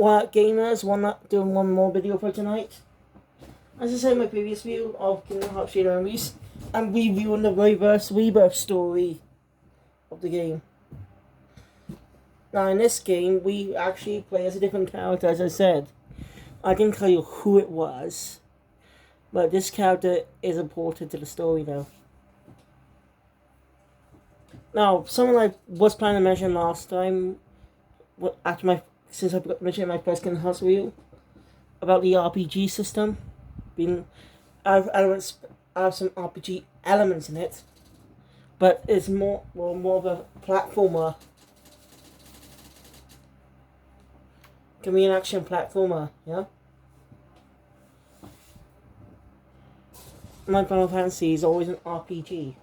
Well, gamers, doing one more video for tonight. As I said in my previous video of Kingdom Hearts Chain of Memories, I'm reviewing the Rebirth story of the game. Now, in this game, we actually play as a different character, as I said. I didn't tell you who it was, but this character is important to the story now. Now, someone I was planning to mention last time, since I mentioned my first Kingdom Hearts review, about the RPG system, I have some RPG elements in it, but it's more of a platformer. Can be an action platformer, yeah? My Final Fantasy is always an RPG.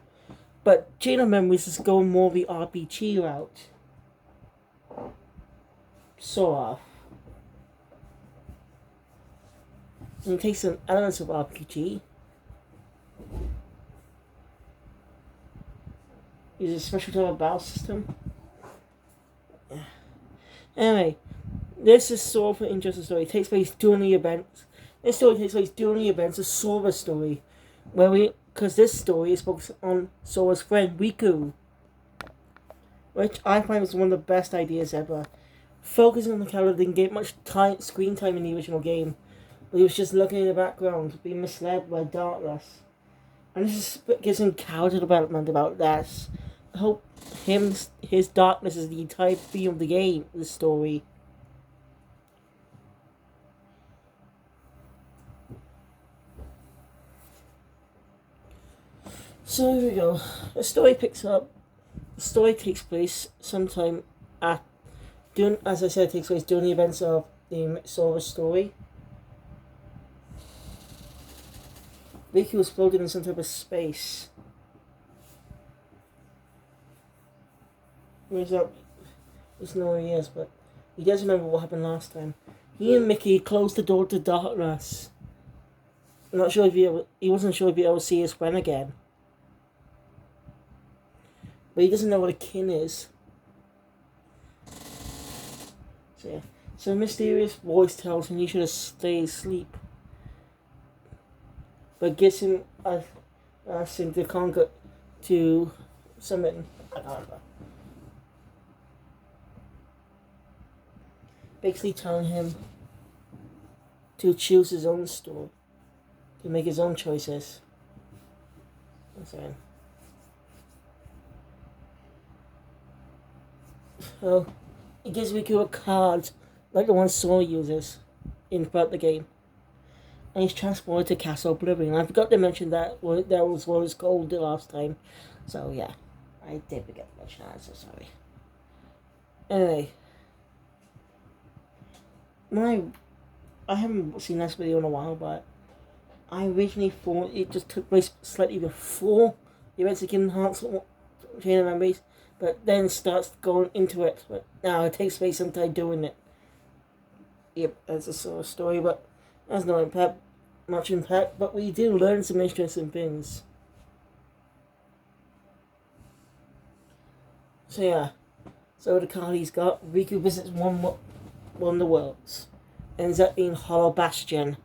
But Chain of Memories is going more the RPG route. Sort of. And it takes some elements of RPG. Uses a special type of battle system. Yeah. Anyway. This is sort of an interesting story. It takes place during the events. This story takes place during the events of Sora's story. Because this story is focused on Sora's friend, Riku. Which I find was one of the best ideas ever. Focusing on the character didn't get much screen time in the original game. But he was just looking in the background, being misled by darkness. And this gives him character development about that. I hope his darkness is the entire theme of the game, the story. So here we go. The story picks up. The story takes place sometime as I said, it takes place during the events of the Sora story. Riku was floating in some type of space. Where's that? Doesn't know where he is, but he does remember what happened last time. He and Mickey closed the door to darkness. I'm not sure if he wasn't sure if he ever see his friend again. But he doesn't know what a kin is. So yeah. So a mysterious voice tells him he should stay asleep. But gives him asks him to conquer to summon. I don't remember. Basically telling him to choose his own story. To make his own choices. That's right. So, it gives Riku a card, like the one Sora uses throughout the game. And he's transported to Castle Oblivion. I forgot to mention that was what it was called the last time. So, yeah. I did forget to mention that, so sorry. Anyway. I haven't seen this video in a while, but I originally thought it just took place slightly before the events of Kingdom Hearts Chain of Memories. But then starts going into it. But now it takes place sometime doing it. Yep, that's a sort of story, but that's not much impact. But we do learn some interesting things. So yeah. So the card he's got, Riku visits one of the worlds. Ends up being Hollow Bastion,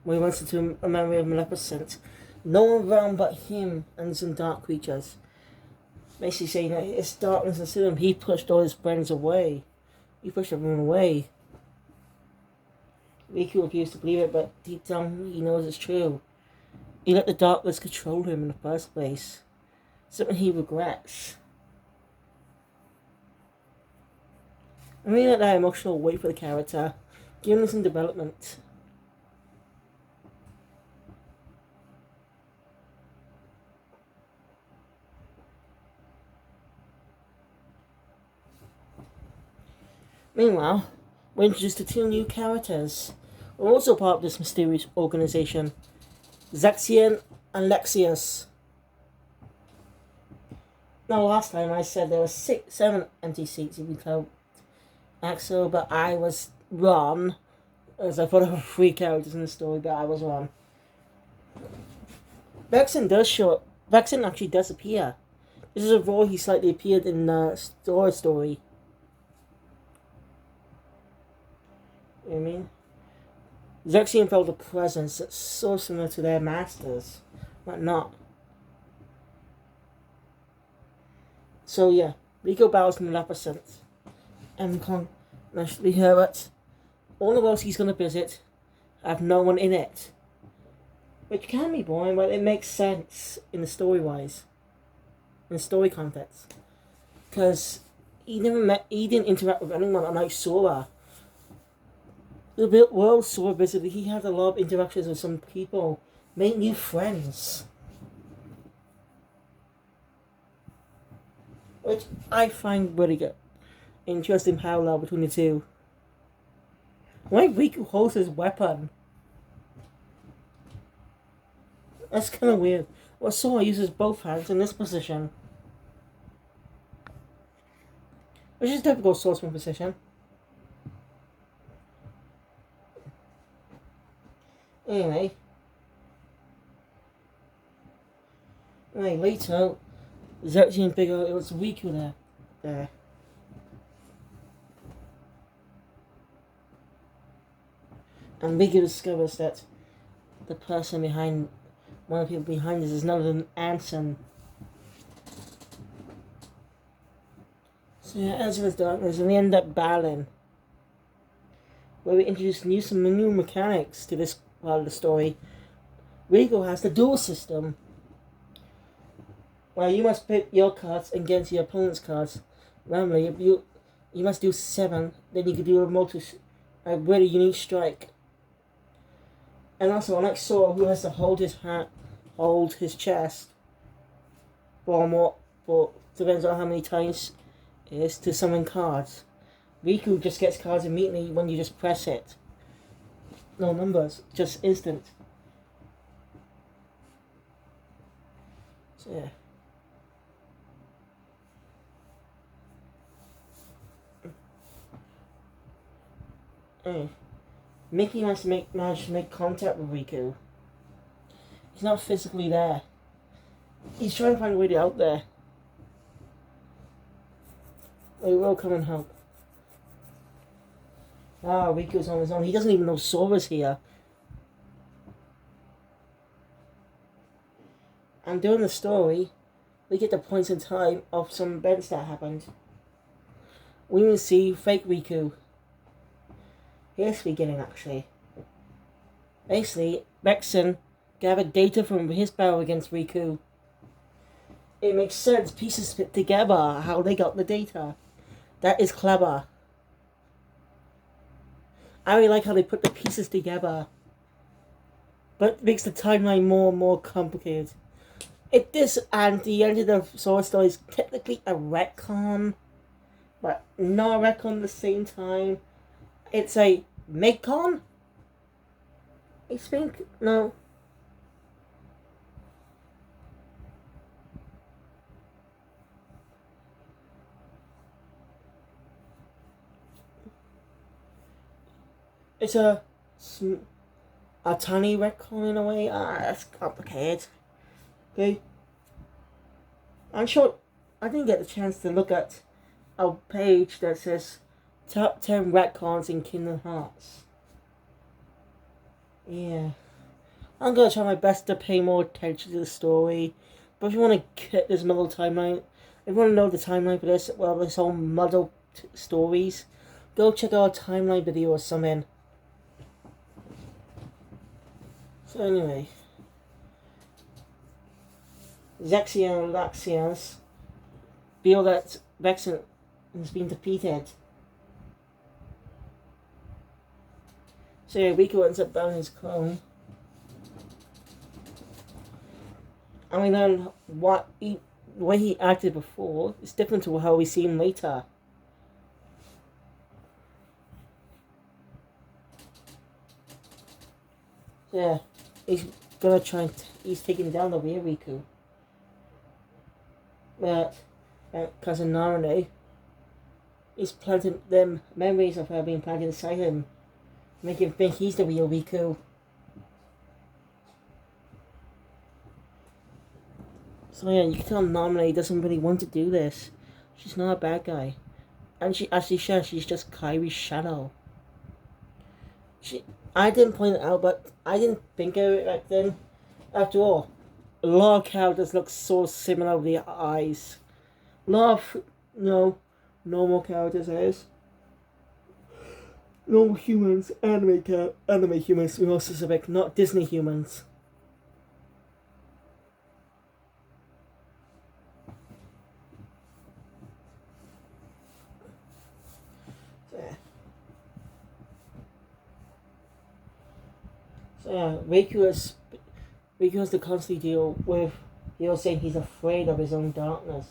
where he runs into a memory of Maleficent. No one around but him and some dark creatures. Basically saying that it's darkness inside him. He pushed all his friends away. He pushed everyone away. Riku refused to believe it, but deep down he knows it's true. He let the darkness control him in the first place. Something he regrets. I really like that emotional weight for the character, giving him some development. Meanwhile, we're introduced to two new characters. We're also part of this mysterious organization. Zaxian and Lexius. Now last time I said there were 7 empty seats if you count Axel, but I was wrong. As I thought there were 3 characters in the story, but I was wrong. Vexen actually does appear. This is a role he slightly appeared in the story. You know what I mean? Zexion felt a presence that's so similar to their masters, but not. So yeah, Rico bows to Maleficent, and Kong naturally hear that all the worlds he's gonna visit have no one in it. Which can be boring, but it makes sense in the story-wise. In the story context. Because he didn't interact with anyone unlike Sora. The world Sora visited, he had a lot of interactions with some people, made new friends. Which I find really good. Interesting parallel between the two. Why Riku holds his weapon? That's kind of weird. Well, Sora uses both hands in this position. Which is typical swordsman position. Anyway, later, Zexion figured out it was Riku there. And Riku discovers that the person behind, one of the people behind this is none other than Ansem. So yeah, as with darkness, and we end up battling. Where we introduce some new mechanics to this part of the story. Riku has the duel system, where you must pit your cards against your opponent's cards. Randomly, if you must do 7, then you can do a really unique strike. And also, unlike Sora, who has to hold his chest for depends on how many times it is to summon cards. Riku just gets cards immediately when you just press it. No numbers, just instant. So yeah. Anyway, Mickey managed to make contact with Riku. He's not physically there. He's trying to find a way out there. He will come and help. Riku's on his own. He doesn't even know Sora's here. And during the story, we get the points in time of some events that happened. We even see fake Riku. Here's the beginning, actually. Basically, Vexen gathered data from his battle against Riku. It makes sense, pieces fit together, how they got the data. That is clever. I really like how they put the pieces together. But it makes the timeline more and more complicated. And the end of the Sora story is technically a retcon, but not a retcon at the same time. It's a make-con? I think, no. It's a tiny retcon in a way. That's complicated. Okay. I'm sure I didn't get the chance to look at a page that says Top 10 retcons in Kingdom Hearts. Yeah. I'm gonna try my best to pay more attention to the story. But if you want to get this muddled timeline, if you want to know the timeline for this, well, this whole muddled stories, go check out a timeline video or something. So anyway, Zexion and Laxians feel that Vexen has been defeated. So yeah, Riku ends up bowing his clone. And we learn the way he acted before is different to how we see him later. Yeah, he's gonna try and he's taking down the real Riku. But Cousin Narune, he's planting them memories of her being planted inside him, making him think he's the real Riku. So yeah, you can tell Narune doesn't really want to do this. She's not a bad guy. And as she says, she's just Kairi's shadow. I didn't point it out, but I didn't think of it back then. After all, a lot of characters look so similar with their eyes. A lot of, normal characters is. Normal humans, anime humans, we more specific, not Disney humans. So yeah, Riku has to constantly deal with saying he's afraid of his own darkness.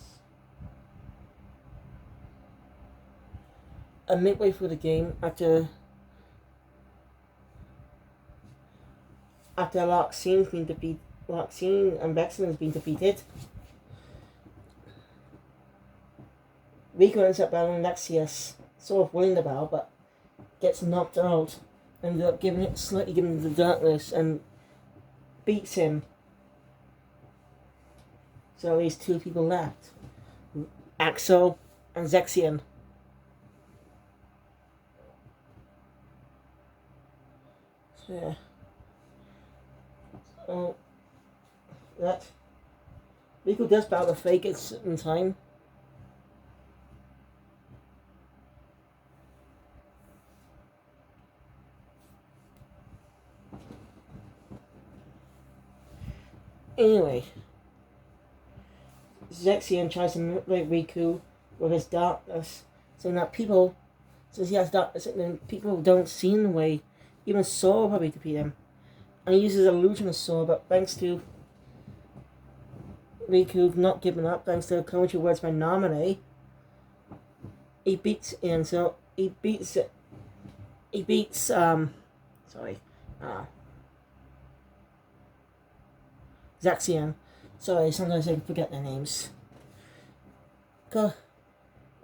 And midway through the game, after Larxine's been defeated, Larxine and Vexen has been defeated, Riku ends up battling Nexius, sort of winning the battle, but gets knocked out. Ended up slightly giving him the darkness and beats him. So there's two people left, Axel and Zexion. So yeah. So that Riku does battle the fake at a certain time. Anyway, Zexion tries to manipulate Riku with his darkness, so that since he has darkness, then people don't see him the way even Sora probably defeat him. And he uses illusion of Sora, but thanks to Riku not giving up, thanks to commentary words by Namine, he beats Zexion. Sorry, sometimes I forget their names. But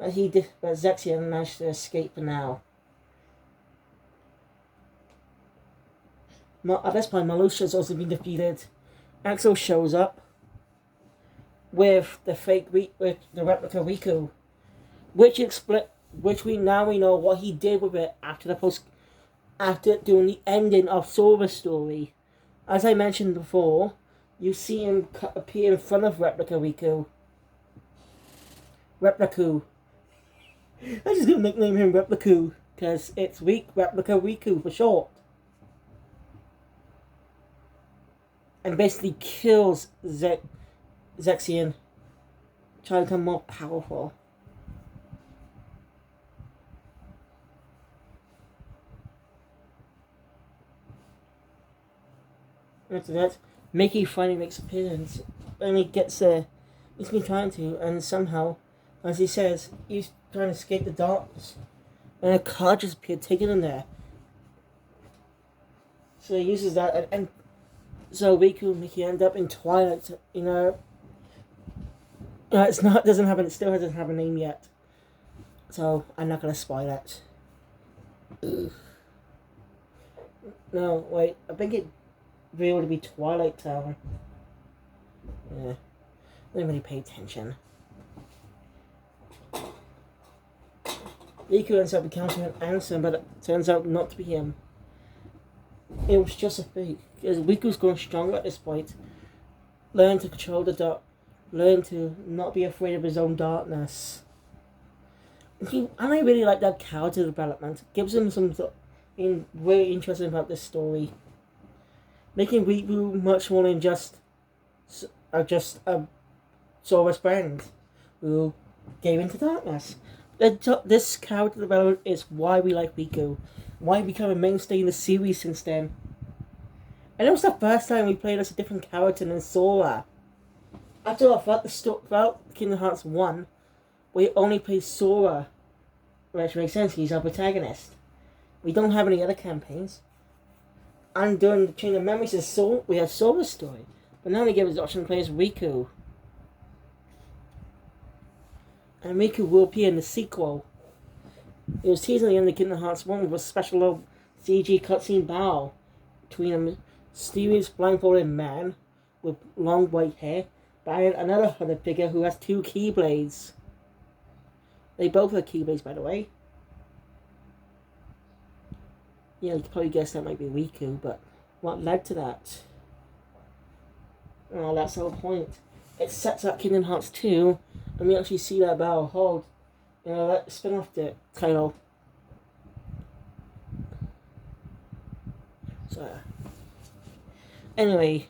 Zexion managed to escape for now. At this point, Malusha's also been defeated. Axel shows up with the replica Riku, which we know what he did with it after doing the ending of Sora's story. As I mentioned before, you see him appear in front of replica Riku. Repliku. I'm just gonna nickname him Repliku because it's replica Riku for short. And basically kills Zexion, trying to become more powerful. After that, Mickey finally makes appearance, and he gets there. He's been trying to, and somehow, as he says, he's trying to escape the darkness. And a car just appeared, taking him there. So he uses that, and so Riku and Mickey end up in Twilight. It still doesn't have a name yet. So I'm not gonna spoil it. Ugh. No, wait. I think it really to be Twilight Town. Yeah, I didn't really pay attention. Riku ends up encountering an answer, but it turns out not to be him. It was just a fake. Because Riku's grown stronger at this point. Learn to control the dark. Learn to not be afraid of his own darkness. And I really like that character development. It gives him something very interesting about this story. Making Riku much more than just a Sora's friend who gave into darkness. This character development is why we like Riku. Why he became a mainstay in the series since then. And it was the first time we played as a different character than Sora. After all, throughout Kingdom Hearts 1, we only play Sora. Which makes sense, he's our protagonist. We don't have any other campaigns. And during the Chain of Memories, we have Sora's story. But now they give us the option to play as Riku. And Riku will appear in the sequel. It was teased at the end of Kingdom Hearts 1 with a special little CG cutscene battle between a mysterious blindfolded man with long white hair and another hooded figure who has two Keyblades. They both have Keyblades, by the way. Yeah, you could probably guess that might be Riku, but what led to that? Well, that's the whole point. It sets up Kingdom Hearts 2, and we actually see that battle hold. That spin-off title. So, anyway.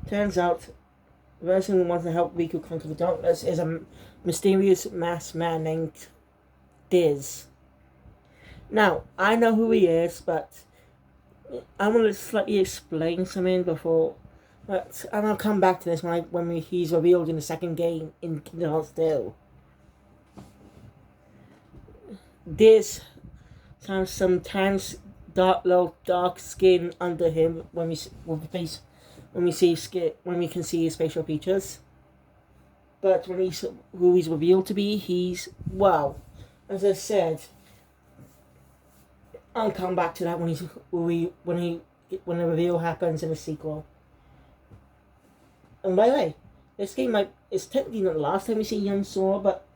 Turns out, the person who wants to help Riku conquer the darkness is a mysterious masked man named Diz. Now, I know who he is, but I want to slightly explain something before. But and I'll come back to this when he's revealed in the second game in Kingdom Hearts 2. Diz has some tan, dark skin under him when we can see his facial features. But who he's revealed to be, he's wow. As I said, I'll come back to that when the reveal happens in the sequel. And by the way, this game it's technically not the last time we see young Sora, but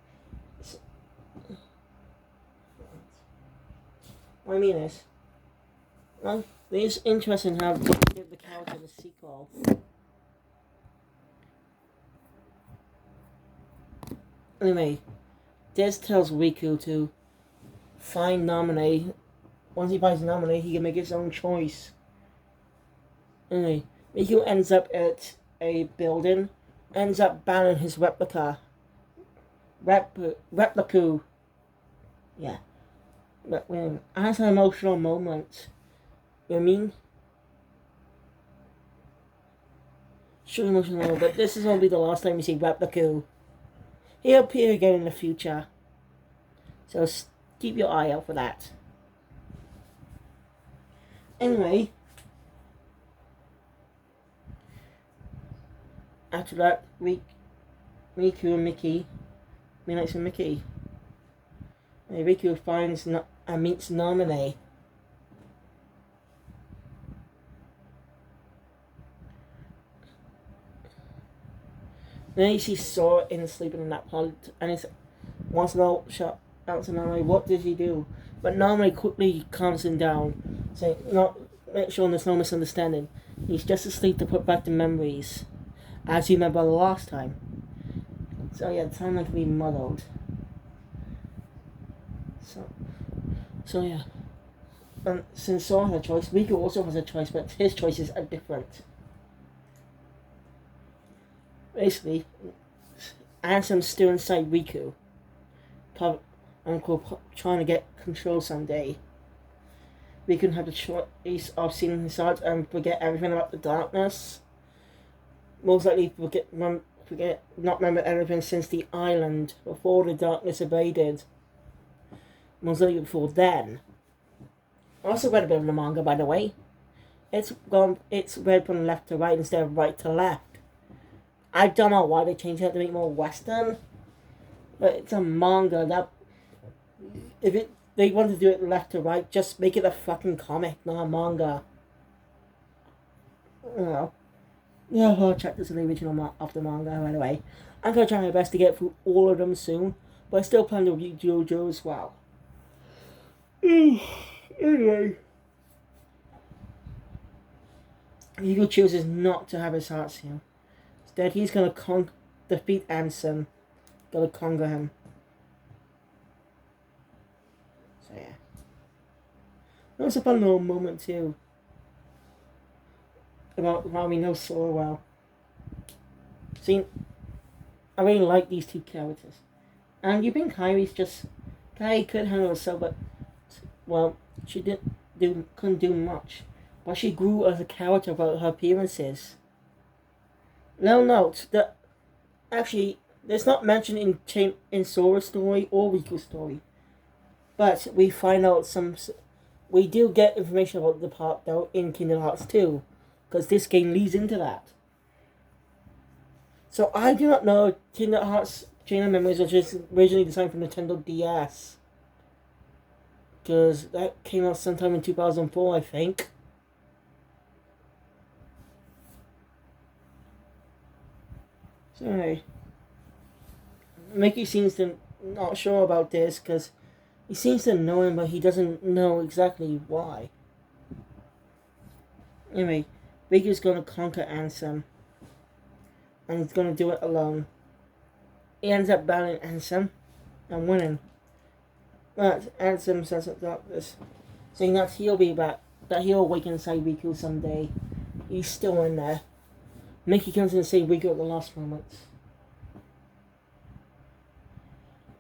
what I mean is, well, it's interesting how they give the character in the sequel. Anyway, Des tells Riku to find Naminé. Once he finds Naminé, he can make his own choice. Anyway, Riku ends up at a building, ends up banning his replica. Repliku. Yeah. But when has an emotional moment. You know what I mean? Sure, emotional moment, but this is gonna be the last time you see Repliku. He'll appear again in the future. So keep your eye out for that. Anyway, after that, Riku and Mickey, Midnight and Mickey. And Riku finds and meets Naminé. Then he sees Sora sleeping in that pod, and he wants to know, out to Naminé, what did he do? But Naminé quickly calms him down, saying, make sure there's no misunderstanding. He's just asleep to put back the memories, as you remember the last time. So yeah, the timeline can be muddled. So yeah. And since Sora has a choice, Riku also has a choice, but his choices are different. Basically, Ansem's still inside Riku. Trying to get control someday. We can have the choice of seeing his heart and forget everything about the darkness. Most likely not remember everything since the island before the darkness invaded. Most likely before then. I also read a bit of the manga, by the way. It's read from left to right instead of right to left. I don't know why they changed it to make it more Western, but it's a manga that they want to do it left to right, just make it a fucking comic, not a manga. You know. Yeah, I'll check this in the original of the manga, by the way. I'm gonna try my best to get through all of them soon, but I still plan to read JoJo as well. Anyway. Hugo chooses not to have his heart sealed. Instead, he's gonna defeat Ansem. Gonna conquer him. So yeah. That was a fun little moment too. About how we know Sora well. See, I really like these two characters. And you think Kairi could handle herself, but well, she couldn't do much. But she grew as a character about her appearances. Now note that actually it's not mentioned in Sora's story or Riku's story, but we find out we do get information about the part though in Kingdom Hearts 2, because this game leads into that. So I do not know Kingdom Hearts Chain of Memories was just originally designed for Nintendo DS, because that came out sometime in 2004, I think. So anyway, Mickey seems to not sure about this because he seems to know him, but he doesn't know exactly why. Anyway, Riku's gonna conquer Ansem, and he's gonna do it alone. He ends up battling Ansem and winning. But Ansem says about this, saying that he'll be back, that he'll awaken inside Riku someday. He's still in there. Mickey comes in and saves Riku at the last moments.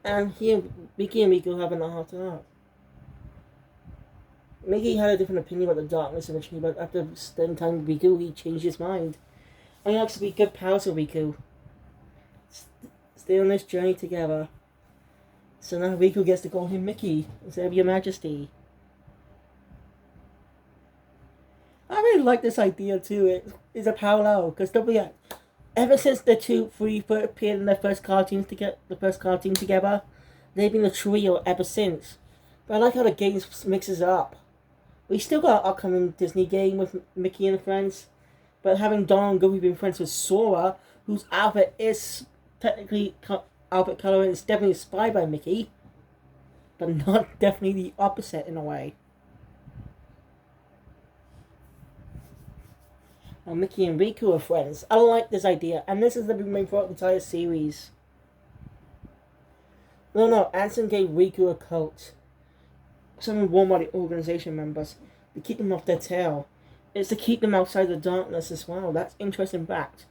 And here, Mickey and Riku having a heart-to-heart. Mickey had a different opinion about the darkness initially, but after spending time with Riku, he changed his mind. And he likes to be good pals with Riku. Stay on this journey together. So now Riku gets to call him Mickey instead of Your Majesty. I really like this idea too. It's a parallel because don't forget, ever since the three appeared in their first cartoon together, they've been a trio ever since. But I like how the games mixes it up. We still got an upcoming Disney game with Mickey and friends, but having Donald and Goofy being friends with Sora, whose outfit is technically outfit color is definitely inspired by Mickey, but not definitely the opposite in a way. Now Mickey and Riku are friends. I like this idea, and this is the been made throughout the entire series. No, Ansem gave Riku a coat. Some worn by the organization members to keep them off their tail. It's to keep them outside the darkness as well. That's interesting fact.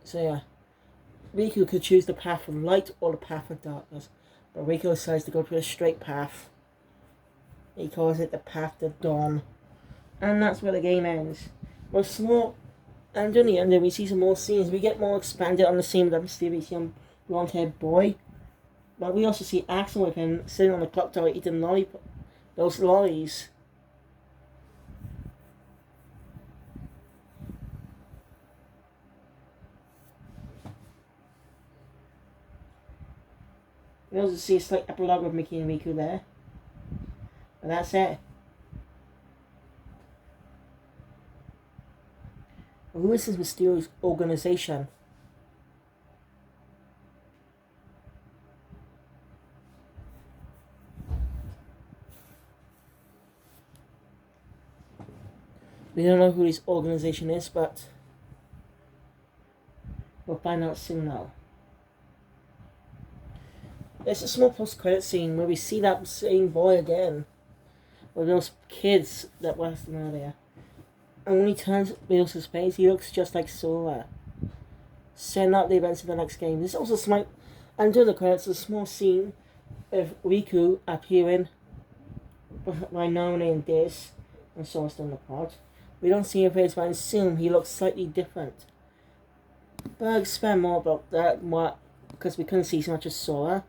So yeah, Riku could choose the path of light or the path of darkness, but Riku decides to go to a straight path. He calls it the path to dawn, and that's where the game ends. We're small, and in the end, we see some more scenes. We get more expanded on the scene with that mysterious young blonde-haired boy. But we also see Axel with him sitting on the clock tower eating those lollies. We also see a slight epilogue of Mickey and Riku there. And that's it. Who is this mysterious organization? We don't know who this organization is, but we'll find out soon now. There's a small post-credit scene where we see that same boy again. With those kids that were him earlier. And when he turns Rios' face, he looks just like Sora. Setting up the events of the next game. There's also some, under the credits, a small scene of Riku appearing by nominating this and Sora's still in the pod. We don't see his face, but I assume he looks slightly different. But I'll expand more about that, because we couldn't see so much of Sora.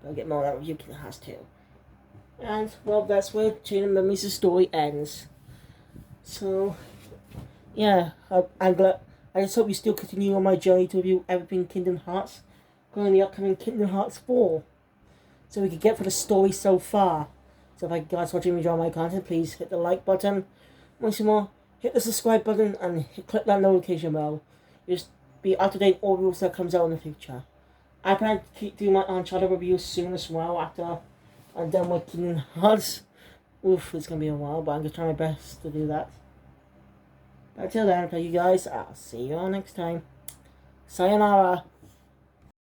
But I'll get more out of Yuki has to. And, well, that's where Chain of Memories' story ends. So, yeah, I'm glad. I just hope you still continue on my journey to review everything Kingdom Hearts, going the upcoming Kingdom Hearts 4. So we can get for the story so far. So if you guys watching me enjoy my content, please hit the like button. Once more, hit the subscribe button and click that notification bell. Just be up to date all rules that comes out in the future. I plan to keep doing my Uncharted reviews soon as well after I'm done with Kingdom Hearts. Oof, it's gonna be a while, but I'm gonna try my best to do that. But until then, thank you guys. I'll see you all next time. Sayonara.